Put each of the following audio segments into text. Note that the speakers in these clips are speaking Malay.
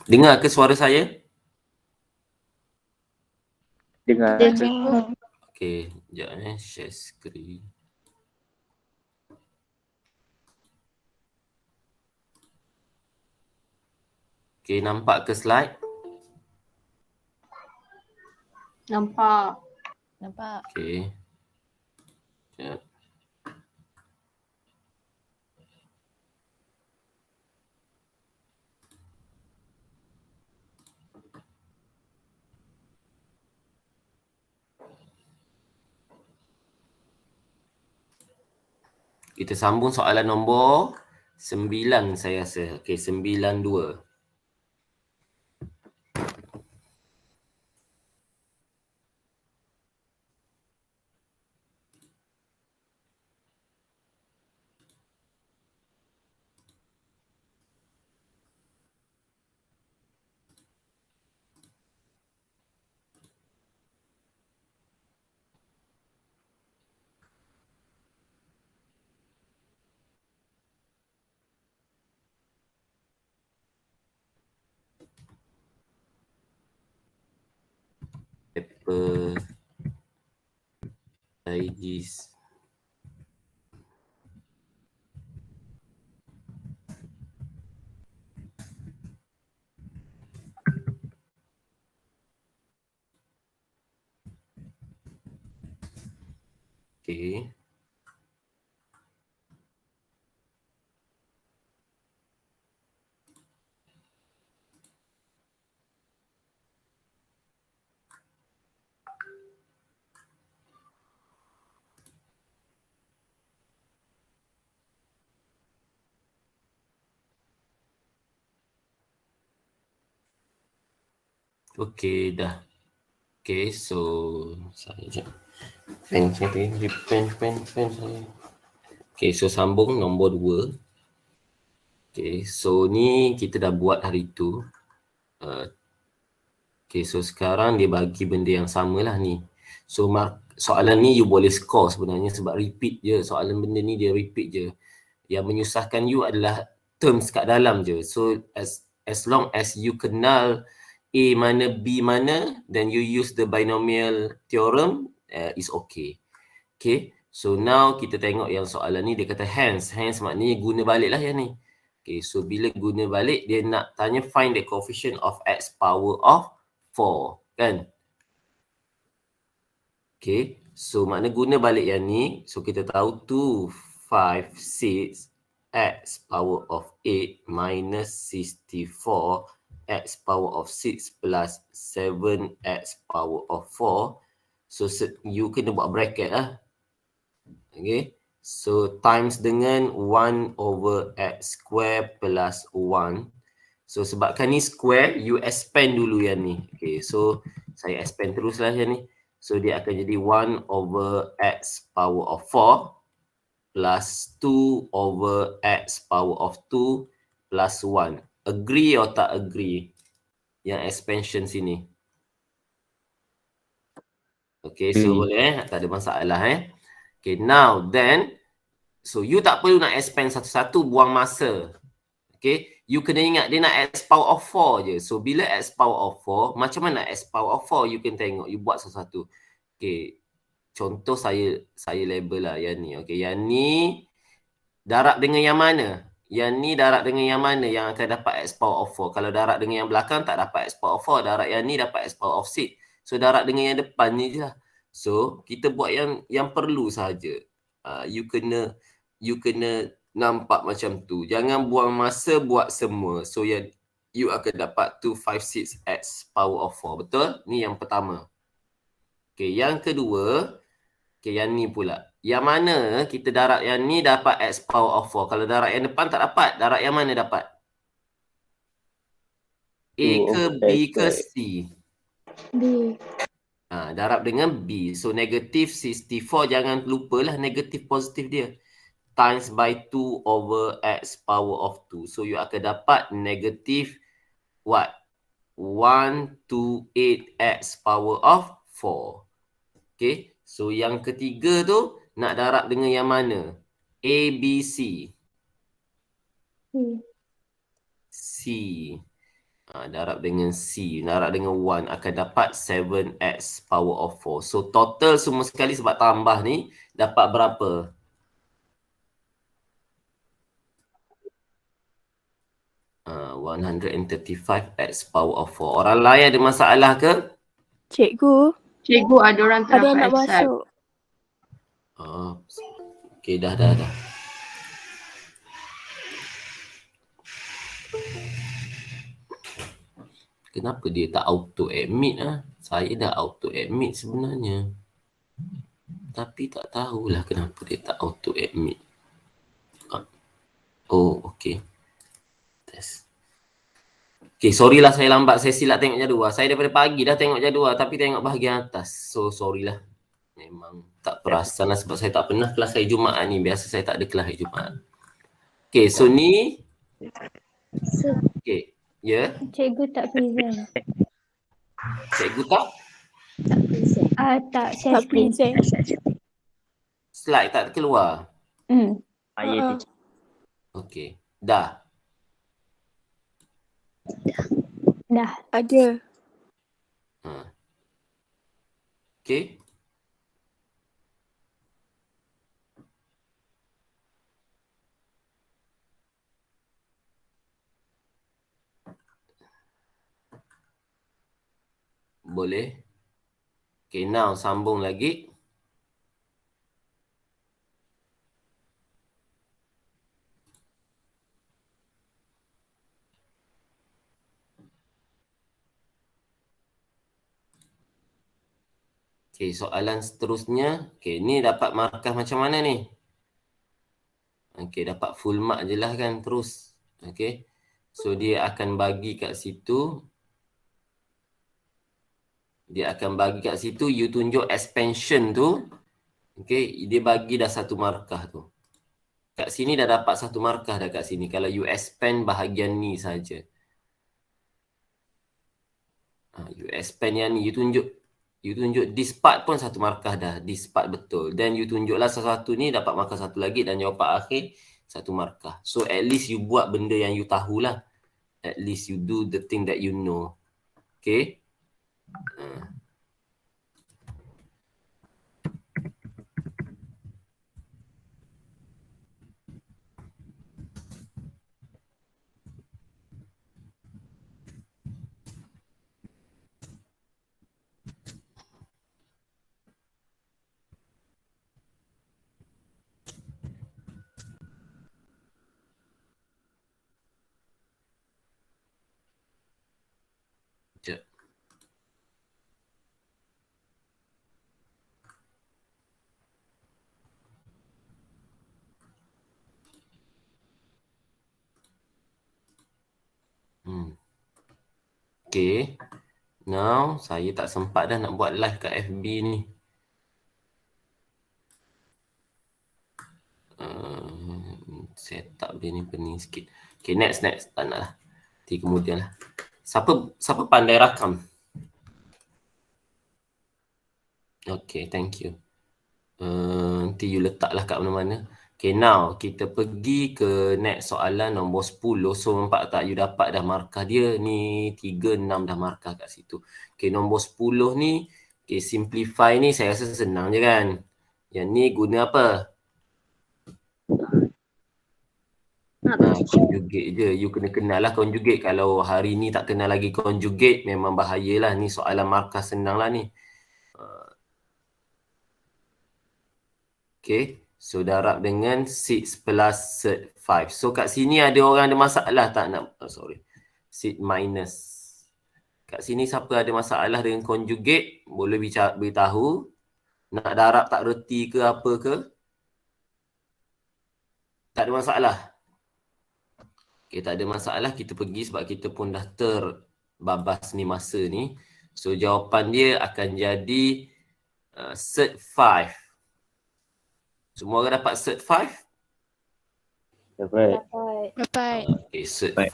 Dengar ke suara saya? Dengar. Okey, sekejap share screen. Okey, nampak ke slide? Nampak. Okey. Sekejap. Kita sambung soalan nombor 9 saya rasa. Okey, 92. Paper Digest. Okey. Okey, dah. Okey, so saya je. Pen saya. Okey, so sambung nombor 2. Okey, so ni kita dah buat hari tu. Okey, so sekarang dia bagi benda yang sama lah ni. So soalan ni you boleh score sebenarnya sebab repeat je. Soalan benda ni dia repeat je. Yang menyusahkan you adalah terms kat dalam je. So as long as you kenal A mana B mana, then you use the binomial theorem, is okay. Okay, so now kita tengok yang soalan ni dia kata hence. Hence maknanya guna balik lah yang ni. Okay, so bila guna balik dia nak tanya find the coefficient of x power of 4 kan. Okay, so makna guna balik yang ni. So kita tahu 2, 5, 6 x power of 8 minus 64 x power of 6 plus 7 x power of 4. So you kena buat bracket lah. Okay, so times dengan 1 over x square plus 1. So sebabkan ni square, you expand dulu yang ni. Okay, so saya expand teruslah yang ni. So dia akan jadi 1 over x power of 4 plus 2 over x power of 2 plus 1. Agree atau tak agree yang expansion sini? Okay, so boleh tak ada masalah Okay, now then, so you tak perlu nak expand satu-satu, buang masa. Okay, you kena ingat dia nak x power of 4 je. So bila x power of 4, macam mana x power of 4 you can tengok, you buat satu-satu. Okay, contoh saya label lah yang ni. Okay, yang ni darab dengan yang mana? Yang ni darab dengan yang mana yang akan dapat x power of 4? Kalau darab dengan yang belakang tak dapat x power of 4, darab yang ni dapat x power of 6. So darab dengan yang depan ni je lah. So kita buat yang perlu saja. You kena nampak macam tu. Jangan buang masa buat semua. So you akan dapat 256 x power of 4. Betul? Ni yang pertama. Okay, yang kedua. Okay, yang ni pula. Yang mana kita darab yang ni dapat x power of 4. Kalau darab yang depan tak dapat. Darab yang mana dapat? A ke B ke C? B. Darab dengan B. So negatif 64. Jangan lupalah negatif positif dia. Times by 2 over x power of 2. So you akan dapat negatif what? 128 x power of 4. Okay. So yang ketiga tu nak darab dengan yang mana? A, B, C. C. C. darab dengan C, darab dengan 1 akan dapat 7x power of 4. So total semua sekali sebab tambah ni dapat berapa? Uh, 135x power of 4. Orang lain ada masalah ke? Cikgu, Cikgu ada orang tak ada yang dapat nak accept. masuk. Okay, dah. Kenapa dia tak auto admit ah? Saya dah auto admit sebenarnya. Tapi tak tahulah kenapa dia tak auto admit. Oh, okey. Test. Okay, sorry lah saya lambat. Saya silap tengok jadual. Saya daripada pagi dah tengok jadual tapi tengok bahagian atas. So, sorry lah. Memang tak perasan lah sebab saya tak pernah kelas hari Jumaat ni. Biasa saya tak ada kelas hari Jumaat. Okay, so ni. Okay, ya. Yeah. Cikgu tak present. Cikgu tak? Tak share Tak screen. present. Slide tak keluar? Okay, dah. Dah. Ada. Okay. Boleh. Okay, now sambung lagi. Okay, soalan seterusnya. Okay, ni dapat markah macam mana ni? Okay, dapat full mark je lah kan terus. Okay. So, dia akan bagi kat situ. Dia akan bagi kat situ, you tunjuk expansion tu. Okay, dia bagi dah satu markah tu. Kat sini dah dapat satu markah dah kat sini. Kalau you expand bahagian ni saja. You expand yang ni, you tunjuk this part pun satu markah dah. This part betul. Dan you tunjuklah sesuatu ni dapat markah satu lagi dan jawapan akhir satu markah. So at least you buat benda yang you tahulah. At least you do the thing that you know. Okay. Sekejap. Okay. Now, saya tak sempat dah nak buat live kat FB ni. Setup dia ni pening sikit. Okay, next. Tak nak lah. Nanti kemudian lah. Siapa pandai rakam? Okay, thank you. Nanti you letaklah kat mana-mana. Okay, now kita pergi ke next soalan nombor 10. So, nampak tak you dapat dah markah dia ni 3, 6 dah markah kat situ. Okay, nombor 10 ni, okay, simplify ni saya rasa senang je kan. Yang ni guna apa? Conjugate je. You kena kenal lah conjugate. Kalau hari ni tak kenal lagi conjugate, memang bahayalah. Ni soalan markah senang lah ni. Okay. So, darab dengan 6 plus set 5. So, kat sini ada orang ada masalah tak nak? Set minus. Kat sini siapa ada masalah dengan conjugate? Boleh beritahu. Nak darab tak reti ke apa ke? Tak ada masalah. Okay, tak ada masalah. Kita pergi sebab kita pun dah terbabas ni masa ni. So, jawapan dia akan jadi set 5. Semua orang dapat set 5? Dapat. Okay, set 5.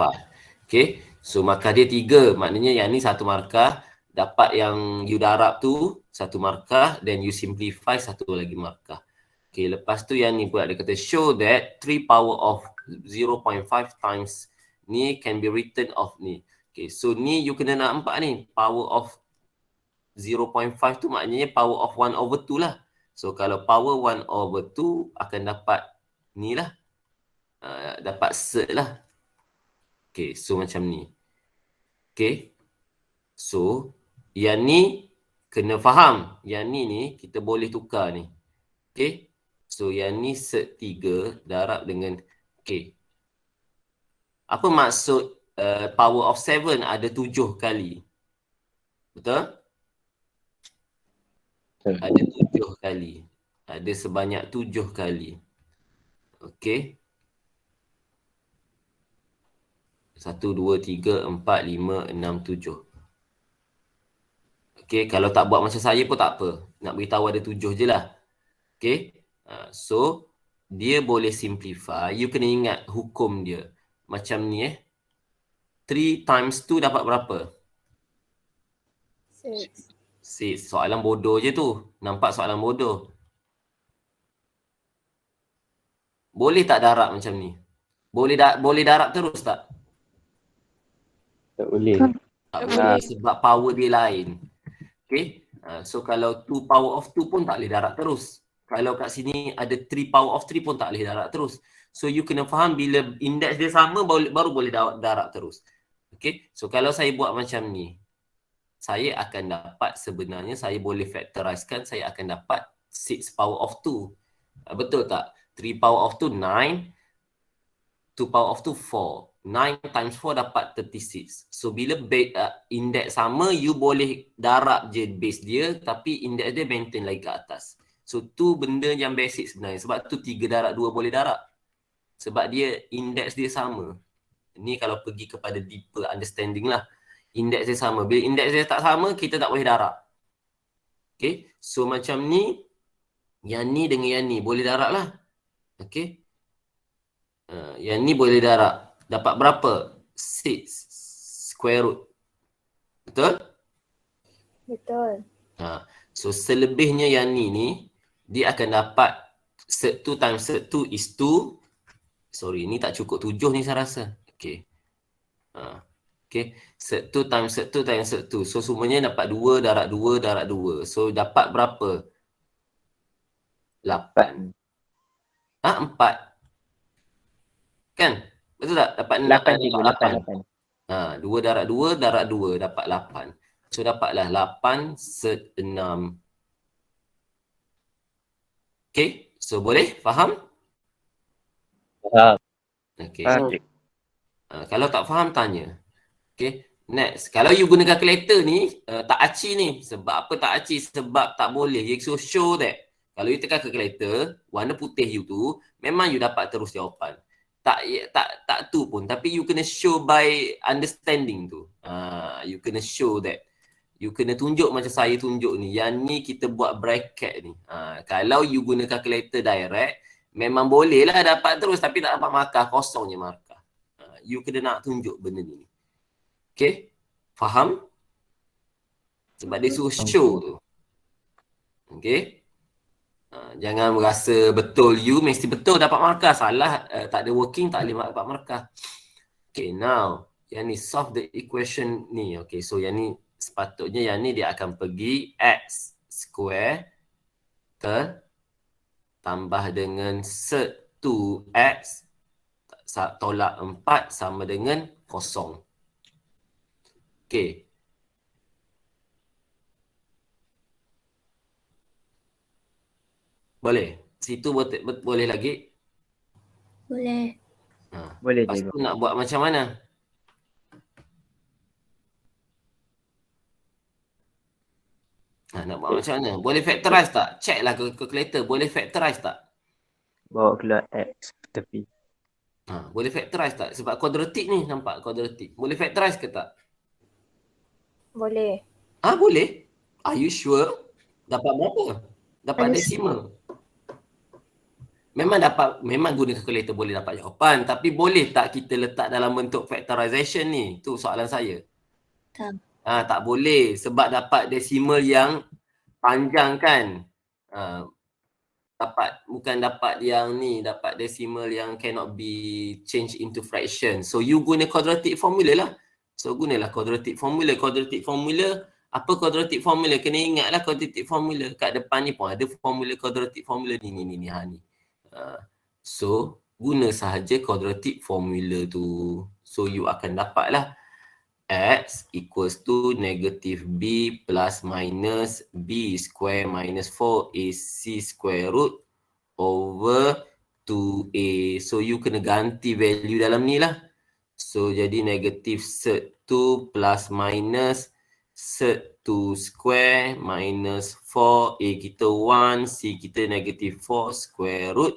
Okay, so markah dia 3. Maknanya yang ni satu markah. Dapat yang you darab tu satu markah. Then you simplify satu lagi markah. Okay, lepas tu yang ni pula dia kata show that 3 power of 0.5 times ni can be written off ni. Okay, so ni you kena nampak ni. Power of 0.5 tu maknanya power of 1/2 lah. So kalau power 1/2 akan dapat ni lah. Dapat cert lah. Okay, so macam ni. Okay. So, yang ni kena faham. Yang ni kita boleh tukar ni. Okay. So, yang ni cert 3 darab dengan, okay. Apa maksud power of 7 ada 7 kali? Betul? Ada 7 kali. Ada sebanyak 7 kali. Okay. 1, 2, 3, 4, 5, 6, 7. Okay, kalau tak buat macam saya pun tak apa. Nak beritahu ada 7 je lah. Okay. So, dia boleh simplify. You kena ingat hukum dia. Macam ni 3 times 2 dapat berapa? 6. Soalan bodoh je tu. Nampak soalan bodoh? Boleh tak darab macam ni? Boleh darab terus tak? Tak boleh. Tak boleh sebab power dia lain. Okay. So kalau 2 power of 2 pun tak boleh darab terus. Kalau kat sini ada 3 power of 3 pun tak boleh darab terus. So you kena faham bila indeks dia sama baru boleh darab terus. Okay. So kalau saya buat macam ni, saya akan dapat sebenarnya saya boleh factorizekan, saya akan dapat 6 power of 2. Betul tak? 3 power of 2, 9. 2 power of 2, 4. 9 times 4 dapat 36. So bila indeks sama, you boleh darab je base dia, tapi indeks dia maintain lagi ke atas. So tu benda yang basic sebenarnya. Sebab tu 3 darab 2 boleh darab. Sebab dia indeks dia sama. Ni kalau pergi kepada deeper understanding lah. Indeks dia sama. Bila indeks dia tak sama, kita tak boleh darab. Okay. So macam ni, yang ni dengan yang ni boleh darab lah. Okay. Yang ni boleh darab. Dapat berapa? 6 square root. Betul? Betul. So selebihnya yang ni dia akan dapat cert 2 times cert 2 is 2. Sorry, ni tak cukup 7 ni saya rasa. Okay. Okay. Cert 2 times cert 2 times cert 2. So semuanya dapat 2 darab 2 darab 2. So dapat berapa? 8. 4. Kan? Betul tak? Dapat 8. 2 darab 2 darab 2 dapat 8. So dapatlah 8 cert 6. Okay. So boleh? Faham? Faham. Okay. Okay. Kalau tak faham tanya. Okay. Next. Kalau you guna calculator ni, tak aci ni. Sebab apa tak aci? Sebab tak boleh. You so show that. Kalau you tekan calculator, warna putih you tu, memang you dapat terus jawapan. Tak tu pun, tapi you kena show by understanding tu. You kena show that. You kena tunjuk macam saya tunjuk ni. Yang ni kita buat bracket ni. Kalau you guna calculator direct, memang boleh lah dapat terus, tapi tak dapat markah, kosong je markah. You kena nak tunjuk benda ni. Okay? Faham? Sebab dia suruh show tu. Okay? Jangan merasa betul you mesti betul dapat markah. Salah, tak ada working tak boleh dapat markah. Okay, now yang ni solve the equation ni. Okay, so yang ni sepatutnya yang ni dia akan pergi x square tambah dengan cert 2x tolak 4 sama dengan 0. Okay. Boleh? Situ boleh lagi? Boleh. Boleh Lepas je. tu nak buat macam mana? Nak buat macam mana? Boleh factorize tak? Check lah ke calculator. Boleh factorize tak? Bawa keluar X tepi. Boleh factorize tak? Sebab kuadratik ni nampak kuadratik. Boleh factorize ke tak? Boleh. Boleh. Are you sure? Dapat berapa? Dapat desimal. Memang guna calculator boleh dapat jawapan. Tapi boleh tak kita letak dalam bentuk factorization ni? Tu soalan saya. Tak boleh. Sebab dapat desimal yang panjang kan. Bukan dapat yang ni. Dapat desimal yang cannot be changed into fraction. So you guna quadratic formula lah. So gunalah quadratic formula. Quadratic formula, apa quadratic formula? Kena ingatlah quadratic formula. Kat depan ni pun ada formula quadratic formula ni. So guna sahaja quadratic formula tu. So you akan dapatlah x equals to negative b plus minus b square minus 4ac square root over 2a. So you kena ganti value dalam ni lah. So jadi negative sert 2 plus minus sert 2 square minus 4a kita 1, c kita negative 4 square root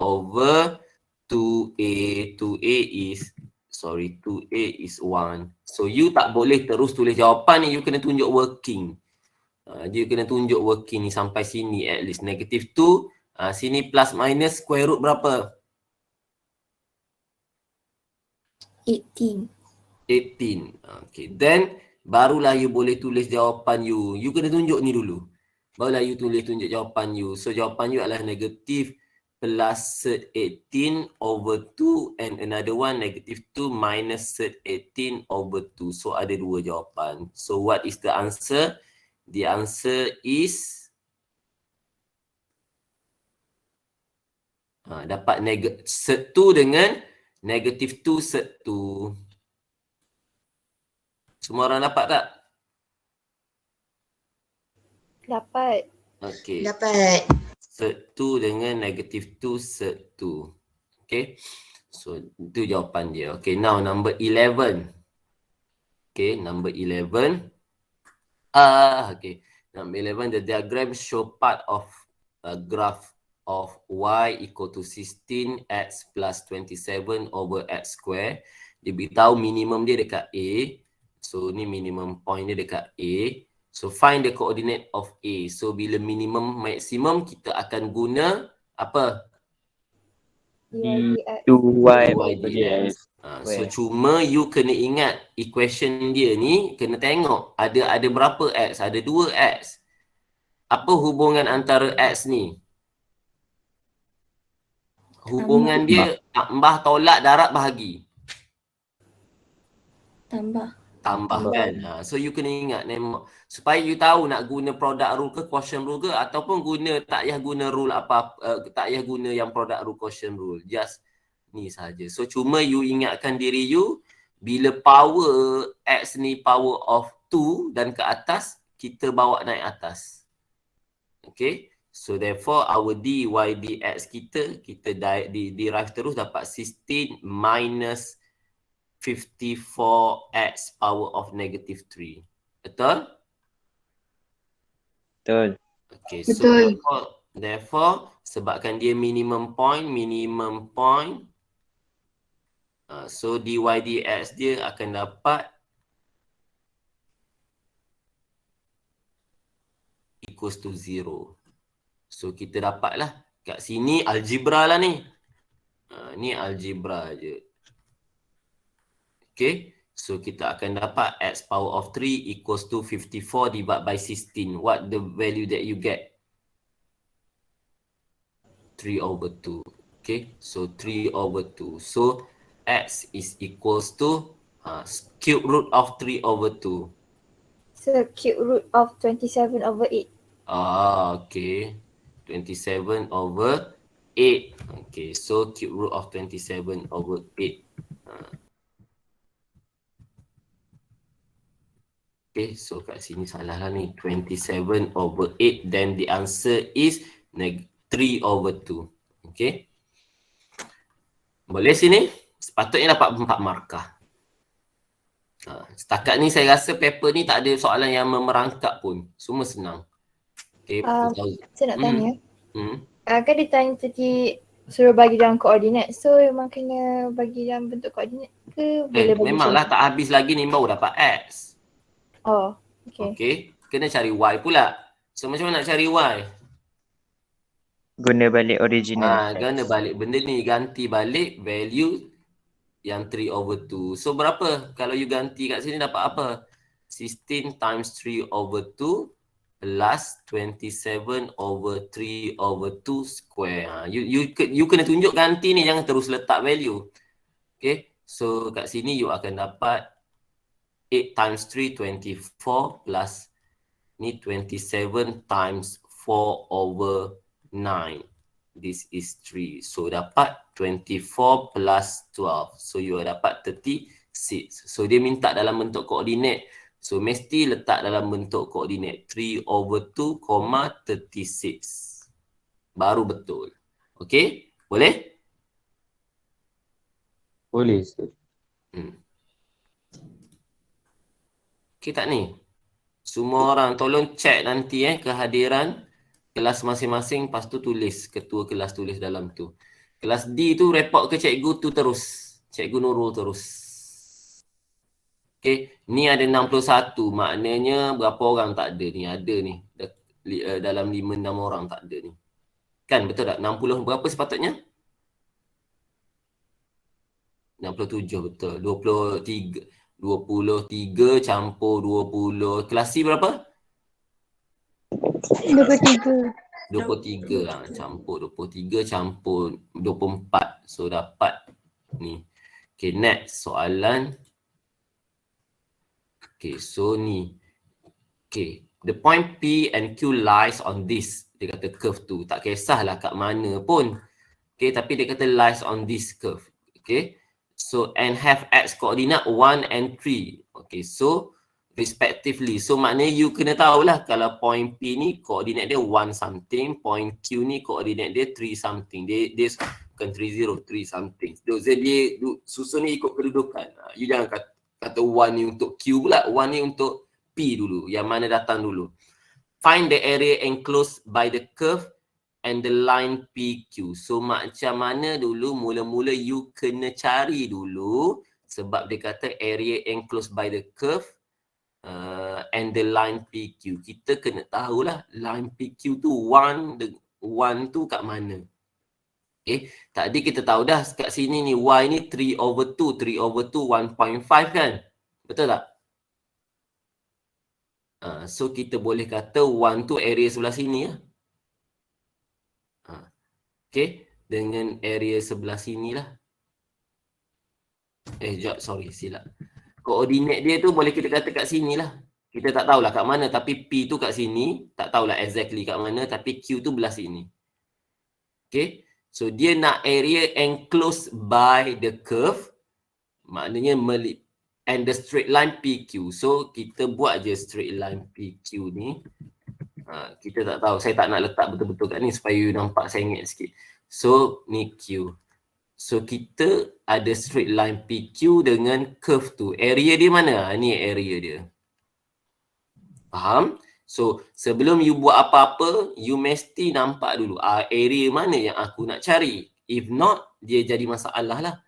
over 2a. 2a is 1. So you tak boleh terus tulis jawapan ni, you kena tunjuk working. You kena tunjuk working ni sampai sini at least. Negative 2, sini plus minus square root berapa? 18. 18. Okay, then barulah you boleh tulis jawapan you. You kena tunjuk ni dulu. Barulah you tunjuk jawapan you. So jawapan you adalah negative plus sert 18 over 2 and another one negative 2 minus sert 18 over 2. So ada dua jawapan. So what is the answer? The answer is dapat sert 2 dengan negative 2 sert 2. Semua orang dapat tak? Dapat. Okay. Dapat. Sert 2 dengan negative 2 sert 2. Okay. So itu jawapan dia. Okay, now number 11. Okay, number 11. Okay. Number 11, the diagram show part of a graph of y equal to 16x plus 27 over x square. Dia beritahu minimum dia dekat A. So ni minimum point dia dekat A. So find the coordinate of A. So bila minimum maximum kita akan guna apa? D2y dx. So cuma you kena ingat equation dia ni kena tengok ada berapa x? Ada 2x. Apa hubungan antara x ni? Hubungan dia tambah tolak darat bahagi. Tambah kan. So you kena ingat supaya you tahu nak guna product rule ke quotient rule ke ataupun tak payah guna rule tak payah guna yang product rule quotient rule. Just ni saja. So cuma you ingatkan diri you bila power x ni power of 2 dan ke atas kita bawa naik atas. Okay. So therefore our dy dx kita derive terus dapat 16 minus 54x power of negative 3. Betul? Betul. Okay, so therefore sebabkan dia minimum point, so dy dx dia akan dapat equals to 0. So kita dapatlah kat sini algebra lah ni. Ni algebra je. Okay, so kita akan dapat x power of 3 equals to 54 divided by 16. What the value that you get? 3 over 2. Okay, so 3 over 2. So x is equals to cube root of 3 over 2. So cube root of 27 over 8. Okay. 27 over 8. Okay, so cube root of 27 over 8. Okay, so kat sini salah lah ni. 27 over 8. Then the answer is 3 over 2. Okay. Boleh sini? Sepatutnya dapat 4 markah. Setakat ni saya rasa paper ni tak ada soalan yang memerangkap pun. Semua senang. Okay. Saya nak tanya. Kan dia tanya tadi suruh bagi dalam koordinat. So memang kena bagi dalam bentuk koordinat ke? Boleh bagi memanglah tak habis lagi ni baru dapat x. Oh, okay. Okay, kena cari y pula. So macam mana nak cari y? Guna balik original. Guna balik benda ni, ganti balik value yang 3 over 2. So berapa? Kalau you ganti kat sini dapat apa? 16 times 3 over 2 plus 27 over 3 over 2 square. You kena tunjuk ganti ni, jangan terus letak value. Okay, so kat sini you akan dapat 8 times 3, 24 plus ni 27 times 4 over 9. This is 3. So dapat 24 plus 12. So you dapat 36. So dia minta dalam bentuk koordinat. So mesti letak dalam bentuk koordinat 3 over 2, 36. Baru betul. Okay? Boleh? Boleh, Ustaz. Okay tak ni? Semua orang tolong check nanti kehadiran kelas masing-masing, lepas tu tulis, ketua kelas tulis dalam tu. Kelas D tu report ke cikgu tu terus. Cikgu Nurul terus. Okay, ni ada 61, maknanya berapa orang tak ada ni? Ada ni. Dalam 5-6 orang tak ada ni. Kan betul tak? 60 berapa sepatutnya? 67 betul. 23 campur 20. Kelas C berapa? 23 campur 23 campur 24. So dapat ni. Okay, next soalan. Okay, so ni. Okay, the point P and Q lies on this. Dia kata curve tu. Tak kisahlah kat mana pun. Okay, tapi dia kata lies on this curve. Okay, so and have x coordinate 1 and 3. Okay, so respectively. So maknanya you kena tahulah kalau point P ni koordinat dia 1 something, point Q ni koordinat dia 3 something. Dia bukan 30, 3 something. So dia susun ni ikut kedudukan. You jangan kata 1 ni untuk Q pula, 1 ni untuk P dulu. Yang mana datang dulu. Find the area enclosed by the curve and the line PQ. So macam mana dulu mula-mula you kena cari dulu sebab dia kata area enclosed by the curve and the line PQ. Kita kena tahulah line PQ tu 1 tu kat mana. Okay, tadi kita tahu dah kat sini ni Y ni 3 over 2, 3 over 2 1.5 kan? Betul tak? So kita boleh kata 1 tu area sebelah sini lah. Okay, dengan area sebelah sini lah. Sorry, silap. Koordinat dia tu boleh kita kata kat sini lah. Kita tak tahulah kat mana, tapi P tu kat sini. Tak tahulah exactly kat mana, tapi Q tu belah sini. Okay, so dia nak area enclosed by the curve. Maknanya and the straight line PQ. So kita buat je straight line PQ ni. Kita tak tahu. Saya tak nak letak betul-betul kat ni supaya you nampak sengit sikit. So ni Q. So kita ada straight line PQ dengan curve tu. Area dia mana? Ni area dia. Faham? So sebelum you buat apa-apa, you mesti nampak dulu area mana yang aku nak cari. If not, dia jadi masalah lah.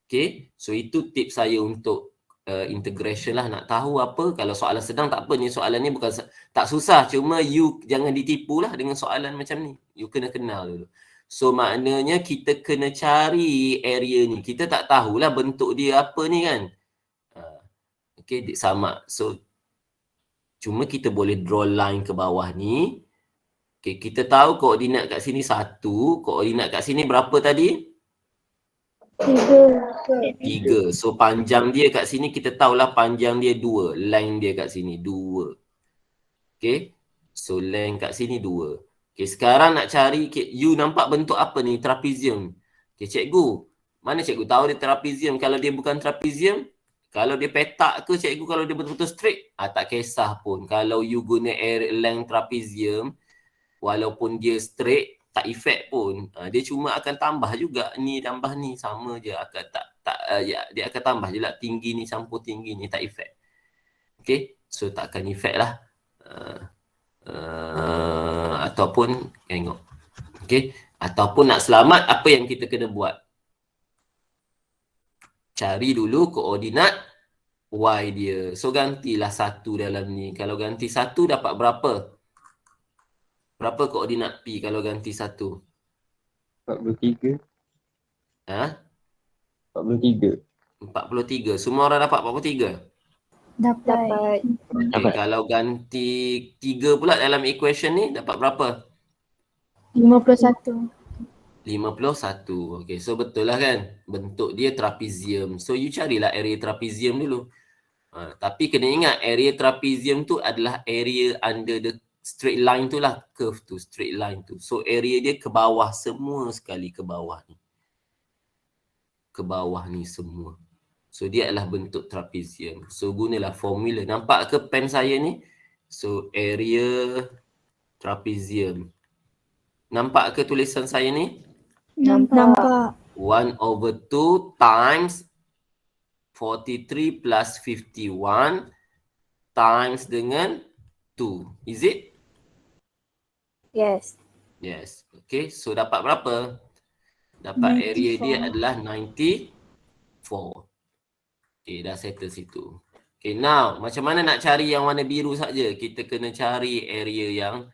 Okay, so itu tips saya untuk integration lah. Nak tahu apa, kalau soalan sedang tak apa, ni soalan ni bukan tak susah, cuma you jangan ditipu lah dengan soalan macam ni. You kena kenal dulu. So maknanya kita kena cari area ni. Kita tak tahulah bentuk dia apa ni kan. Okay, sama. So cuma kita boleh draw line ke bawah ni. Okay, kita tahu koordinat kat sini 1, koordinat kat sini berapa tadi? 3. So panjang dia kat sini kita tahulah panjang dia 2. Length dia kat sini 2. Okay. So length kat sini 2. Okay, sekarang nak cari, you nampak bentuk apa ni? Trapezium. Okay, cikgu. Mana cikgu tahu dia trapezium? Kalau dia bukan trapezium, kalau dia petak ke cikgu, kalau dia betul-betul straight? Tak kisah pun. Kalau you guna length trapezium, walaupun dia straight, tak efek pun. Dia cuma akan tambah juga ni tambah ni, sama je, akan dia akan tambah je lah, tinggi ni campur tinggi ni, tak efek. Okay, so tak akan efek lah. Ataupun tengok. Okay, ataupun nak selamat, apa yang kita kena buat? Cari dulu koordinat Y dia. So gantilah 1 dalam ni. Kalau ganti 1 dapat berapa? Berapa koordinat P kalau ganti 1? 43. 43. Semua orang dapat 43? Dapat. Okay, kalau ganti 3 pula dalam equation ni dapat berapa? 51. 51. Okay, so betul lah kan? Bentuk dia trapezium. So you carilah area trapezium dulu. Tapi kena ingat area trapezium tu adalah area under the straight line tu lah, curve tu, straight line tu. So area dia ke bawah semua sekali, ke bawah ni. Ke bawah ni semua. So dia adalah bentuk trapezium. So gunalah formula. Nampak ke pen saya ni? So area trapezium. Nampak ke tulisan saya ni? Nampak. 1/2 times 43 plus 51 times dengan 2. Is it? Yes. Yes. Okay. So dapat berapa? Dapat area dia adalah 94. Okay, dah settle situ. Okay, now macam mana nak cari yang warna biru saja? Kita kena cari area yang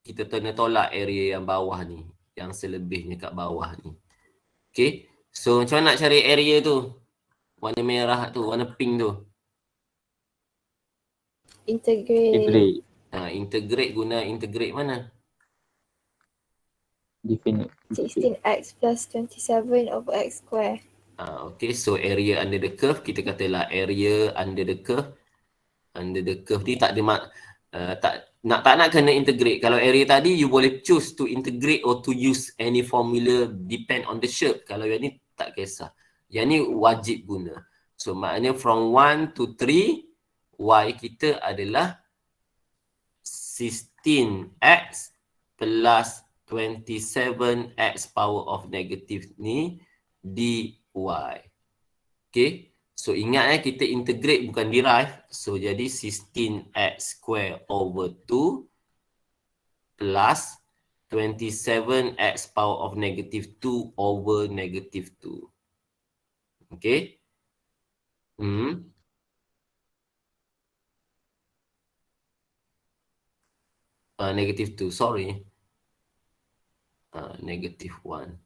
kita kena tolak area yang bawah ni, yang selebihnya kat bawah ni. Okay, so macam mana nak cari area tu? Warna merah tu, warna pink tu. Integrate. Integrate guna integrate mana? Definite. 16x plus 27 over x square. Okay, so area under the curve, kita katalah area under the curve. Under the curve ni tak ada tak nak kena integrate. Kalau area tadi you boleh choose to integrate or to use any formula depend on the shape. Kalau yang ni tak kisah. Yang ni wajib guna. So maknanya from 1 to 3 y kita adalah 16x plus 27x power of negative ni dy. Okay. So ingat kita integrate bukan derive. So jadi 16x square over 2 plus 27x power of negative 2 over negative 2. Okay. Negative 2, sorry. Negative 1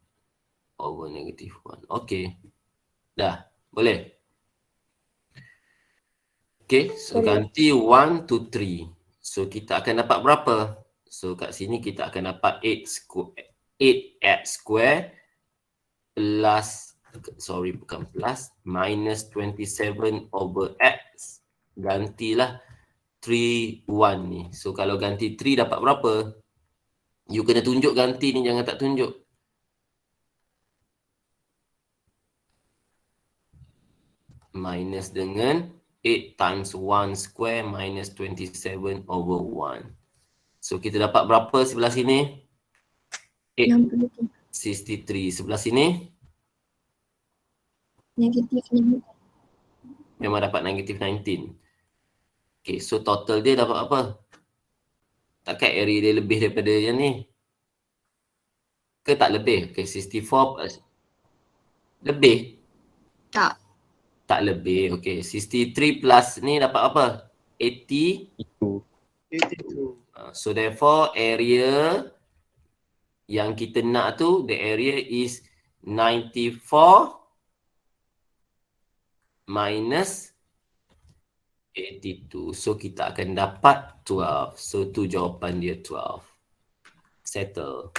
over negative 1. Okay. Dah, boleh? Okay, so ganti 1 to 3. So kita akan dapat berapa? So kat sini kita akan dapat 8x square plus, sorry bukan plus, minus 27 over x. Gantilah 3, 1 ni. So kalau ganti 3 dapat berapa? You kena tunjuk ganti ni, jangan tak tunjuk. Minus dengan 8 times 1 square minus 27 over 1. So kita dapat berapa sebelah sini? 63. Sebelah sini? Negatif. Memang dapat negatif 19. Okay, so total dia dapat apa? Takkan area dia lebih daripada yang ni? Ke tak lebih? Okay, 64 plus. Lebih? Tak. Tak lebih. Okay, 63 plus ni dapat apa? 82. So therefore area yang kita nak tu, the area is 94 minus 82. So kita akan dapat 12. So tu jawapan dia 12. Settle.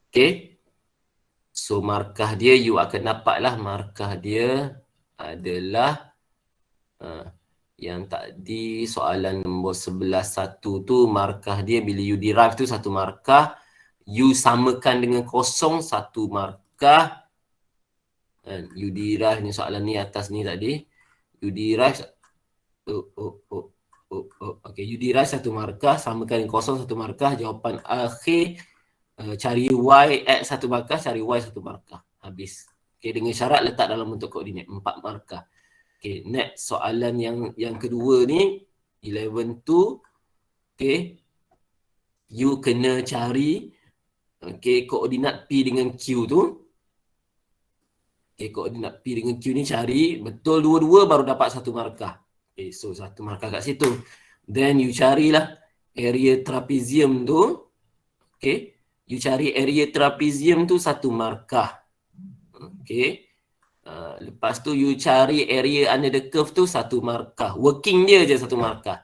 Okay. So markah dia you akan dapatlah markah dia adalah yang tadi soalan nombor 11.1 tu markah dia bila you derive tu satu markah, you samakan dengan kosong satu markah. You derive ni soalan ni atas ni tadi. You derive okay, you derive satu markah, samakan dengan kosong satu markah, jawapan akhir cari y x satu markah, cari y satu markah. Habis. Okay, dengan syarat letak dalam bentuk koordinat 4 markah. Okay, next soalan yang kedua ni 11 tu, okay, you kena cari okay, koordinat P dengan Q tu. Okay, koordinat P dengan Q ni cari betul dua-dua baru dapat satu markah. Okay, so satu markah kat situ. Then you carilah area trapezium tu. Okay, you cari area trapezium tu satu markah. Okay. Lepas tu you cari area under the curve tu satu markah. Working dia je satu markah.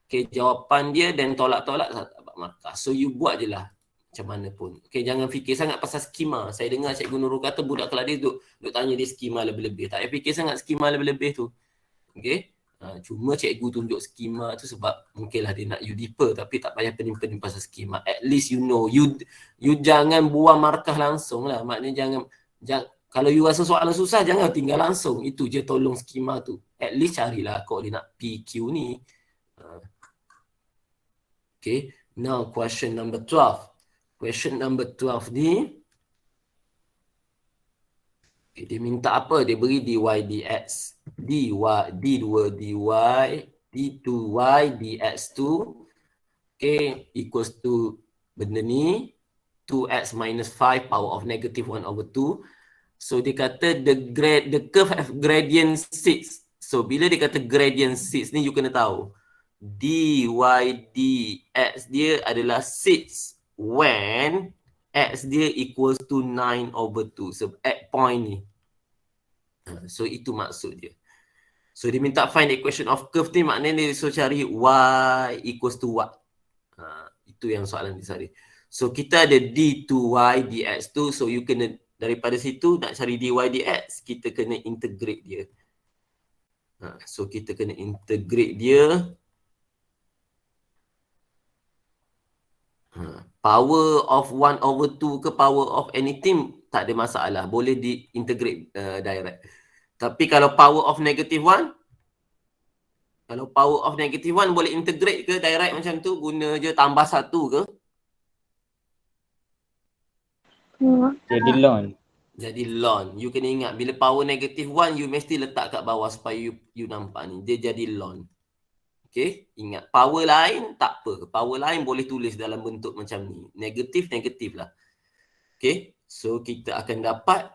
Okay, jawapan dia dan tolak-tolak dapat markah. So you buat je lah macam mana pun. Okay, jangan fikir sangat pasal skema. Saya dengar Cikgu Nurul kata budak kelas dia duk tanya dia skema lebih-lebih. Tak payah fikir sangat skema lebih-lebih tu. Okay. Cuma cikgu tunjuk skema tu sebab mungkinlah dia nak you deeper, tapi tak payah pening-pening pasal skema. At least you know. You jangan buang markah langsung lah. Maknanya jangan kalau you rasa soalan susah, jangan tinggal langsung. Itu je tolong skema tu. At least carilah koordinat PQ ni. Okay. Now question number 12. Question number 12 ni. Okay, dia minta apa? Dia beri dy dx. D2 dy, D2y dx2. Okay, equals to benda ni. 2x minus 5 power of negative 1/2. So dia kata the curve have gradient 6. So bila dia kata gradient 6 ni you kena tahu dy dx dia adalah 6 when x dia equals to 9/2. So at point ni. So itu maksud dia. So dia minta find the equation of curve ni, maknanya dia suruh cari y equals to what. Itu yang soalan dia tadi. So kita ada d2y dx2. So you kena daripada situ nak cari dy dx, kita kena integrate dia. So kita kena integrate dia. Power of 1/2 ke power of anything tak ada masalah. Boleh di-integrate direct. Tapi kalau power of negative 1, kalau power of negative 1 boleh integrate ke direct macam tu? Guna je tambah 1 ke? Jadi lon. Jadi ln. You kena ingat bila power negative 1 you mesti letak kat bawah supaya you nampak ni. Dia jadi ln. Okay, ingat power lain tak apa. Power lain boleh tulis dalam bentuk macam ni. Negatif lah. Okay, so kita akan dapat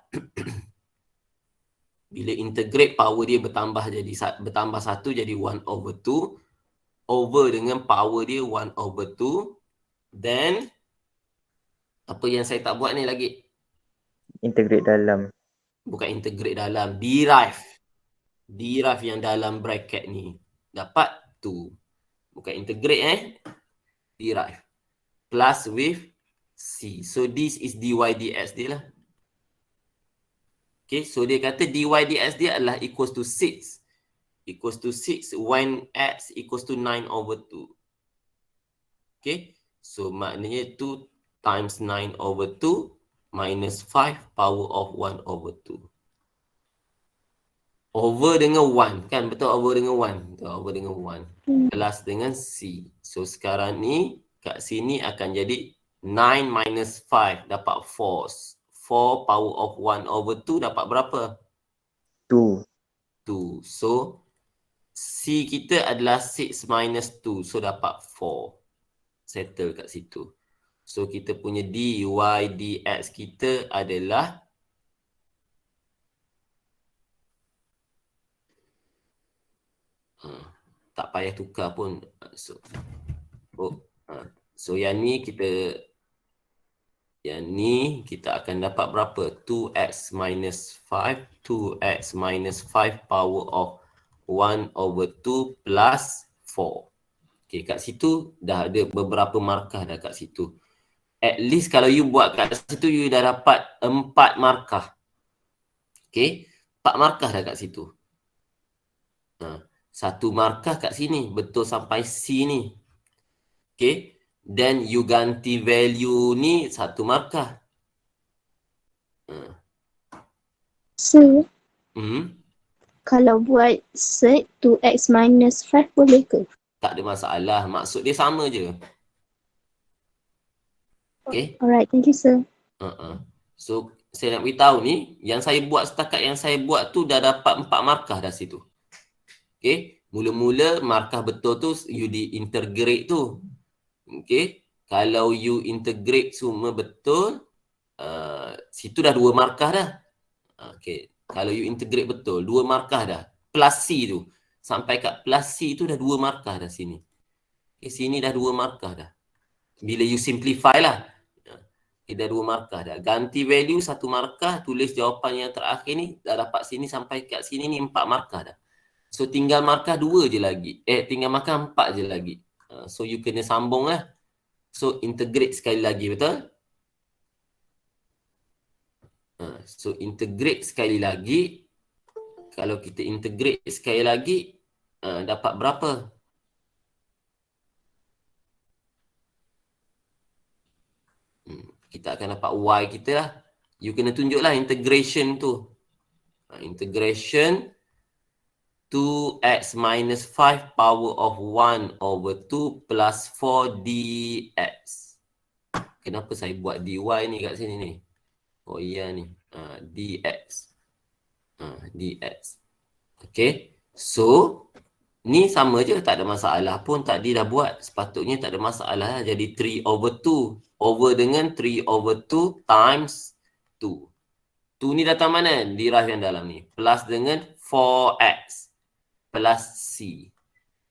bila integrate power dia bertambah 1 jadi 1/2 over dengan power dia 1/2. Then apa yang saya tak buat ni lagi? Integrate dalam. Bukan integrate dalam, derive. Derive yang dalam bracket ni. Dapat 2. Bukan integrate derive. Plus with C. So this is dy dx dia lah. Okay, so dia kata dy dx dia adalah equals to 6. Equals to 6 when x equals to 9/2. Okay, so maknanya 2 times 9/2 minus 5 power of 1/2. Over dengan 1 kan? Betul, over dengan 1. Betul, over dengan 1. Plus dengan C. So sekarang ni kat sini akan jadi 9 minus 5 dapat 4. 4 power of 1/2 dapat berapa? 2. 2. So C kita adalah 6 minus 2. So dapat 4. Settle kat situ. So kita punya dy dx kita adalah tak payah tukar pun. So yang ni kita akan dapat berapa? 2x minus 5. 2x minus 5 power of 1/2 plus 4. Okay, kat situ dah ada beberapa markah dah kat situ. At least kalau you buat kat situ, you dah dapat 4 markah. Okay, 4 markah dah kat situ. 1 markah kat sini, betul sampai C ni. Okay, then you ganti value ni 1 markah. So, kalau buat set 2x minus 5 boleh ke? Tak ada masalah, maksud dia sama je. Okay. Alright, thank you sir. So, saya nak beritahu ni, yang saya buat setakat yang saya buat tu dah dapat 4 markah dah situ. Okay. Mula-mula markah betul tu you di-integrate tu. Okay. Kalau you integrate semua betul, situ dah 2 markah dah. Okay. Kalau you integrate betul, 2 markah dah. Plus C tu. Sampai kat plus C tu dah 2 markah dah sini. Okay, sini dah 2 markah dah. Bila you simplify lah. Okay, dah 2 markah dah. Ganti value 1 markah, tulis jawapan yang terakhir ni, dah dapat sini sampai kat sini ni 4 markah dah. So tinggal markah 2 je lagi. Tinggal markah 4 je lagi. So you kena sambung lah. So integrate sekali lagi, betul? So integrate sekali lagi. Kalau kita integrate sekali lagi, dapat berapa? Kita akan dapat y kita lah. You kena tunjuklah integration tu. Integration 2x minus 5 power of 1 over 2 plus 4 dx. Kenapa saya buat dy ni kat sini ni? Oh iya ni. Dx. Dx. Okay. So, ni sama je. Tak ada masalah pun. Tadi dah buat. Sepatutnya tak ada masalah. Jadi 3 over 2. Over dengan 3 over 2 times 2. 2 ni datang mana? Derive yang dalam ni. Plus dengan 4x. Plus c.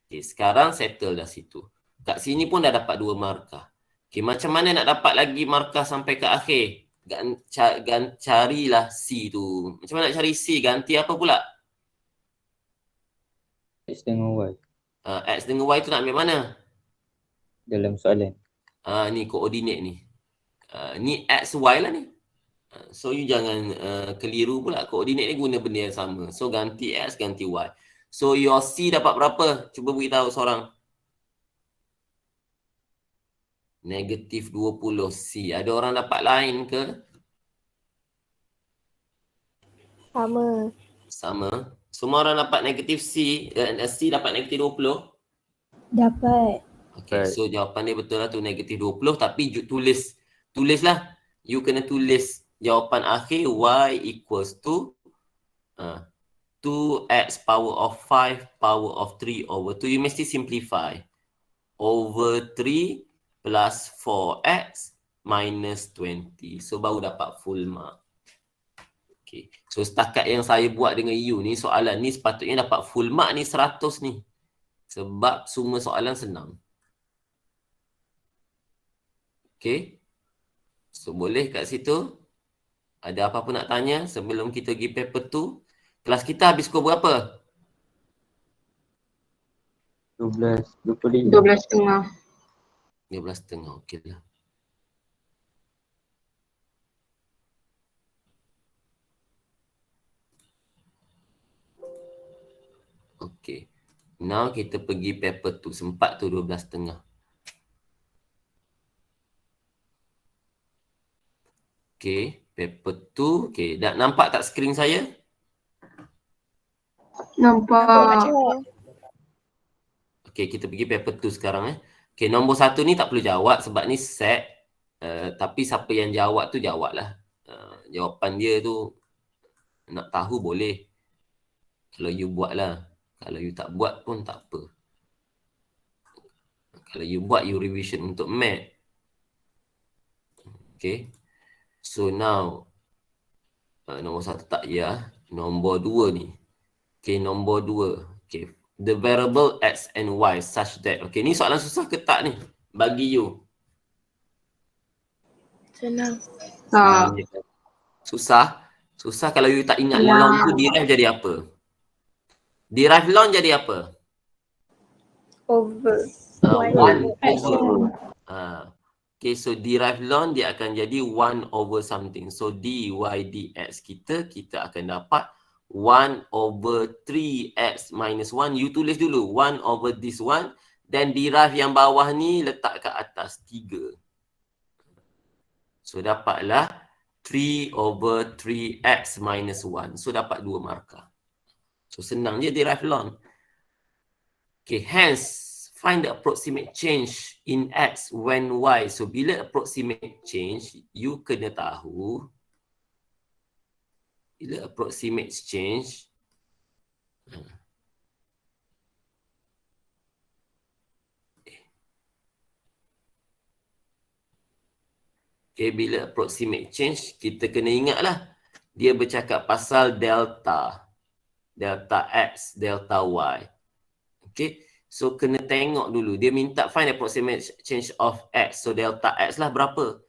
Okay, sekarang settle dah situ. Kat sini pun dah dapat 2 markah. Okay, macam mana nak dapat lagi markah sampai ke akhir? Carilah c tu. Macam mana nak cari c? Ganti apa pula? X dengan Y. X dengan Y tu nak ambil mana? Dalam soalan. Ni koordinat ni. Ni X, Y lah ni. So you jangan keliru pula. Koordinat ni guna benda yang sama. So ganti X, ganti Y. So your C dapat berapa? Cuba beritahu seorang. Negatif 20 C. Ada orang dapat lain ke? Sama. Sama. Semua orang dapat negatif C. C dapat negatif 20? Dapat. Okay, so jawapan dia betul lah tu negatif 20. Tapi tulislah. You kena tulis jawapan akhir Y equals to 2x power of 5 power of 3 over 2. You mesti simplify. Over 3 plus 4x minus 20. So baru dapat full mark. Okay. So setakat yang saya buat dengan you ni, soalan ni sepatutnya dapat full mark ni 100 ni. Sebab semua soalan senang. Okay. So boleh kat situ. Ada apa-apa nak tanya sebelum kita pergi paper 2? Kelas kita habis skor berapa? 12.25. 12.5. 12.5, okey lah. Okey. Now kita pergi paper 2. Sempat tu 12.5. Okey, paper 2. Okey, dah nampak tak skrin saya? Nampak. Okey, kita pergi paper 2 sekarang Okey, nombor 1 ni tak perlu jawab sebab ni set. Tapi siapa yang jawab tu jawablah. Jawapan dia tu nak tahu boleh. Kalau you buat lah. Kalau you tak buat pun tak apa. Kalau you buat, you revision untuk math. Okay. So now, nombor 1 tak ya. Nombor 2 ni. Okay, nombor 2. Okay. The variable x and y such that. Okay, ni soalan susah ke tak ni? Bagi you. Senang. Tak. Susah? Susah kalau you tak ingat long tu derive jadi apa? Derive long jadi apa? Over. One over. Okay, so derive long dia akan jadi 1 over something. So dy dx kita akan dapat 1 over 3x minus 1. You tulis dulu 1 over this one. Then derive yang bawah ni letak kat atas 3. So dapatlah 3 over 3x minus 1. So dapat 2 markah. So senang je derive long. Okay, hence find the approximate change in x when y. So bila approximate change, you kena tahu bila approximate change okay, bila approximate change, kita kena ingatlah dia bercakap pasal delta. Delta x, delta y. Okay, so kena tengok dulu. Dia minta find approximate change of x. So delta x lah berapa?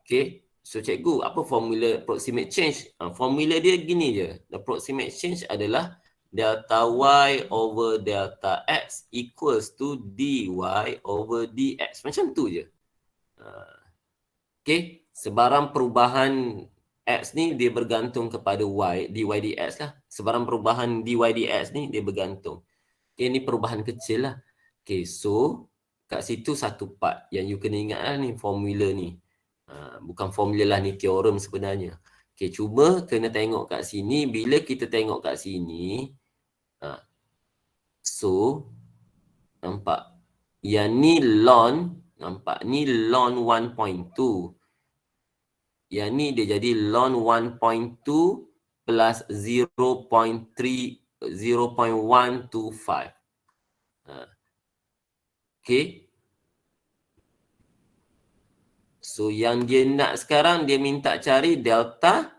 Okay, so cikgu, apa formula approximate change? Formula dia gini je. Approximate change adalah delta y over delta x equals to dy over dx. Macam tu je. Okay, Sebarang perubahan X ni dia bergantung kepada Y, dy dx lah. Sebarang perubahan dy dx ni dia bergantung. Okay, ni perubahan kecil lah. Okay, so kat situ satu part yang you kena ingat lah ni, formula ni. Bukan formula lah, ni teorem sebenarnya. Okay, cuba kena tengok kat sini. Bila kita tengok kat sini, so nampak? Yang ni ln, nampak? Ni ln 1.2. Yang ni dia jadi ln 1.2 plus 0.125. Okay. So yang dia nak sekarang, dia minta cari delta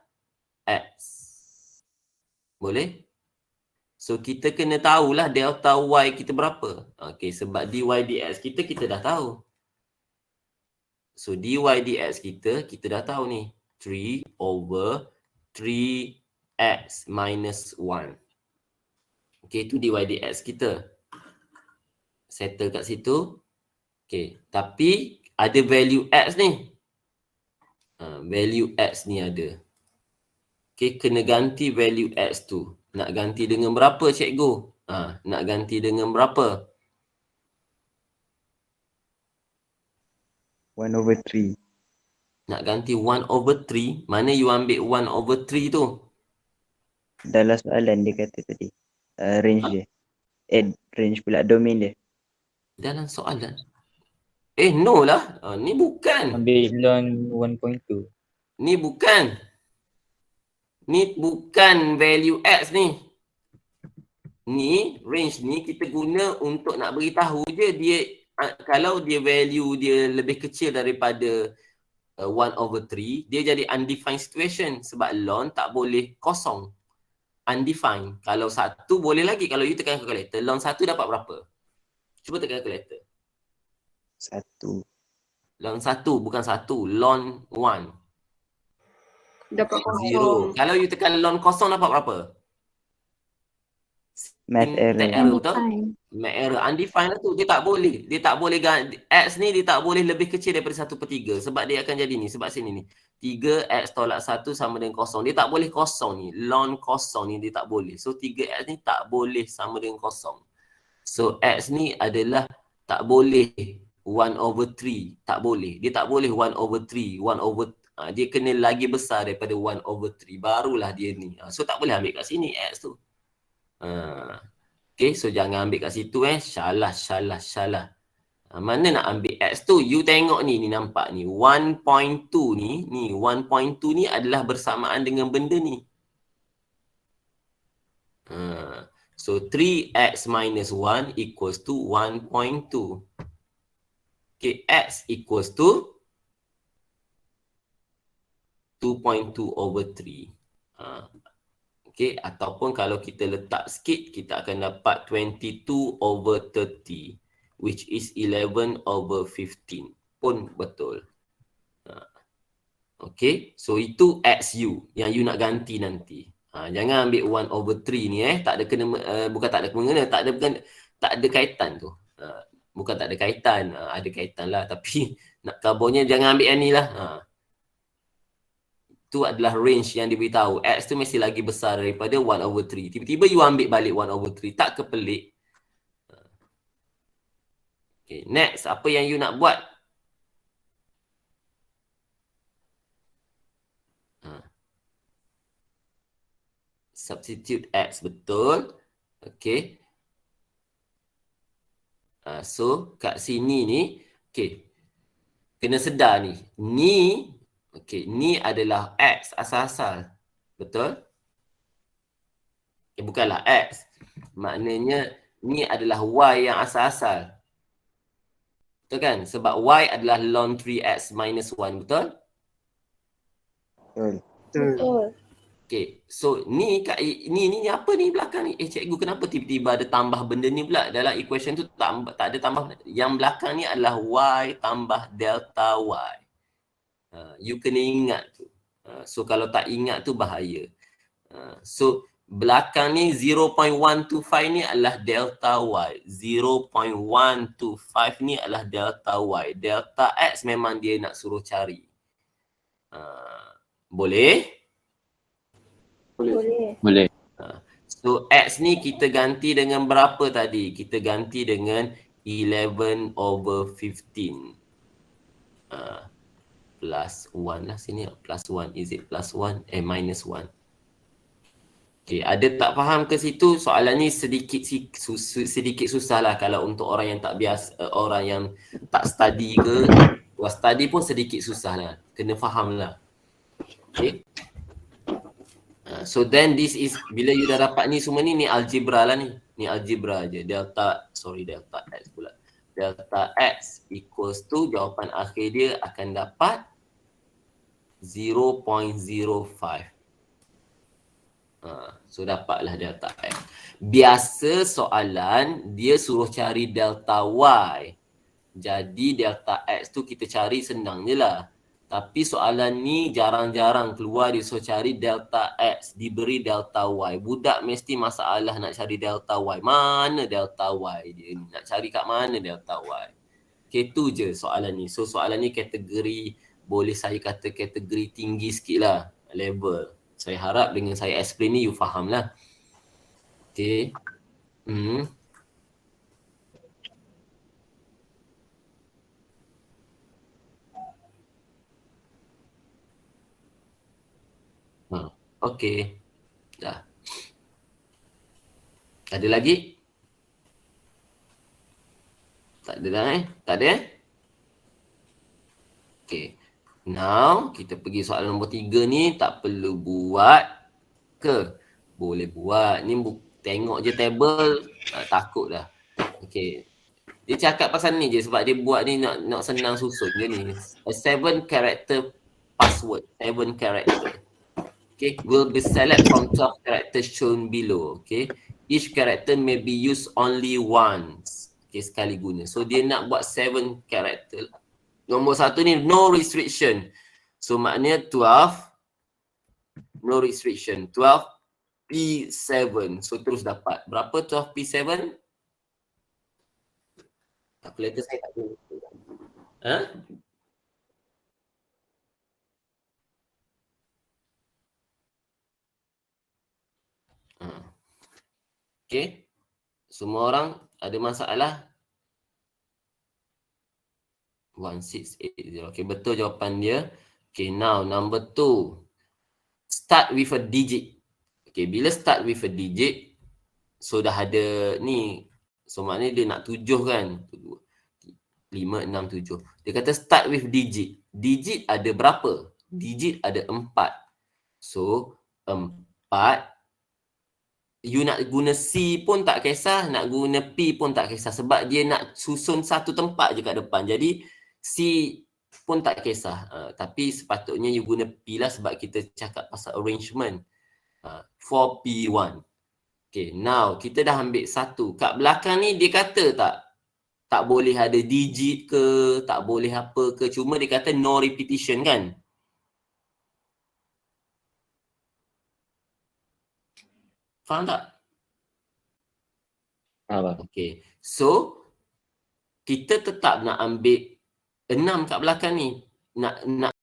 X. Boleh? So kita kena tahulah delta Y kita berapa. Okay, sebab dy dx kita dah tahu. So dy dx kita dah tahu ni. 3 over 3x minus 1. Okay, tu dy dx kita. Settle kat situ. Okay, tapi ada value x ni. Value x ni ada. Okay, kena ganti value x tu. Nak ganti dengan berapa cikgu? Nak ganti dengan berapa? 1/3. Nak ganti 1/3. Mana you ambil 1/3 tu? Dalam soalan dia kata tadi. Range dia. Range pula domain dia. Dalam soalan? No lah. Ni bukan. Ambil ln 1.2. Ni bukan. Ni bukan value X ni. Ni range ni kita guna untuk nak beritahu je dia kalau dia value dia lebih kecil daripada 1/3, dia jadi undefined situation sebab ln tak boleh kosong. Undefined. Kalau 1 boleh lagi. Kalau you tekan calculator, ln 1 dapat berapa? Cuba tekan calculator. 1. Ln 1 bukan 1, ln 1. Dapat 0. Kalau you tekan ln kosong dapat berapa? Math error. Betul? Math error. Undefined lah tu. Dia tak boleh. Dia tak boleh X ni dia tak boleh lebih kecil daripada 1/3. Sebab dia akan jadi ni. Sebab sini ni. 3x tolak 1 sama dengan kosong. Dia tak boleh kosong ni. Ln kosong ni dia tak boleh. So 3x ni tak boleh sama dengan kosong. So X ni adalah tak boleh 1/3. Tak boleh. Dia tak boleh 1/3. Dia kena lagi besar daripada 1/3. Barulah dia ni. So tak boleh ambil kat sini X tu. Okay, so jangan ambil kat situ Salah. Mana nak ambil X tu? You tengok ni nampak ni. 1.2 ni 1.2 ni adalah bersamaan dengan benda ni. So 3x minus 1 equals to 1.2. Okay, X equals to 2.2/3. Okay, ataupun kalau kita letak sikit, kita akan dapat 22/30, which is 11/15. Pun betul. Okay, so itu XU yang you nak ganti nanti. Jangan ambil 1/3 ni tak ada kena, bukan tak ada kena, tak ada kaitan tu. Bukan tak ada kaitan, ada kaitan lah, tapi nak kabarnya jangan ambil yang ni lah. Itu adalah range yang diberitahu. X tu mesti lagi besar daripada 1/3. Tiba-tiba you ambil balik 1/3. Tak ke pelik? Okay, next. Apa yang you nak buat? Substitute X. Betul. Okay. So, kat sini ni. Okay. Kena sedar ni. Okay, ni adalah X asal-asal. Betul? Bukanlah X. Maknanya ni adalah Y yang asal-asal. Betul kan? Sebab Y adalah ln 3x minus 1. Betul? Betul. Okay, so ni apa ni belakang ni? Cikgu kenapa tiba-tiba ada tambah benda ni pula? Dalam equation tu tak ada tambah. Yang belakang ni adalah Y tambah delta Y. You kena ingat tu. So kalau tak ingat tu bahaya. So belakang ni 0.125 ni adalah delta Y. 0.125 ni adalah delta Y. Delta X memang dia nak suruh cari. Boleh? Boleh. Boleh. So X ni kita ganti dengan berapa tadi? Kita ganti dengan 11/15. Plus 1 lah sini. Plus 1. Is it plus 1? Minus 1. Okay, ada tak faham ke situ? Soalan ni sedikit susah lah kalau untuk orang yang tak biasa, orang yang tak study ke, study pun sedikit susah lah. Kena faham lah. Okay. So then this is, bila you dah dapat ni semua ni algebra lah ni. Ni algebra je. Delta X pula. Delta X equals to, jawapan akhir dia akan dapat 0.05. So dapatlah delta X. Biasa soalan dia suruh cari delta Y. Jadi delta X tu kita cari senang je lah. Tapi soalan ni jarang-jarang keluar dia suruh cari delta X, diberi delta Y. Budak mesti masalah nak cari delta Y. Mana delta Y dia ni? Nak cari kat mana delta Y? Okay, tu je soalan ni. So soalan ni kategori, boleh saya kata kategori tinggi sikit lah, level. Saya harap dengan saya explain ni you faham lah. Okay. Okay. Dah. Ada lagi? Tak ada dah Tak ada Okay. Now, kita pergi soalan nombor 3 ni. Tak perlu buat ke? Boleh buat. Ni tengok je table. Takut dah. Okay. Dia cakap pasal ni je sebab dia buat ni nak senang susun je ni. A 7 character password. 7 character. Okay. Will be select from 12 characters shown below. Okay. Each character may be used only once. Okay. Sekali guna. So, dia nak buat 7 character. Nombor 1 ni no restriction. So maknanya 12 no restriction. 12 P7. So terus dapat. Berapa 12 P7? Kalkulator saya tak tahu. Okay. Semua orang ada masalah? 1680. Okay, betul jawapan dia. Okay, now number 2. Start with a digit. Okay, bila start with a digit, so dah ada ni. So maknanya dia nak 7 kan. 5, 6, 7. Dia kata start with digit. Digit ada berapa? Digit ada 4. So 4. You nak guna C pun tak kisah, nak guna P pun tak kisah. Sebab dia nak susun satu tempat je kat depan. Jadi C pun tak kisah. Tapi sepatutnya you guna P lah sebab kita cakap pasal arrangement. 4P1. Okay, now kita dah ambil satu. Kat belakang ni dia kata tak boleh ada digit ke, tak boleh apa ke. Cuma dia kata no repetition kan. Faham tak? Faham. Okay. So, kita tetap nak ambil 6 kat belakang ni. Nak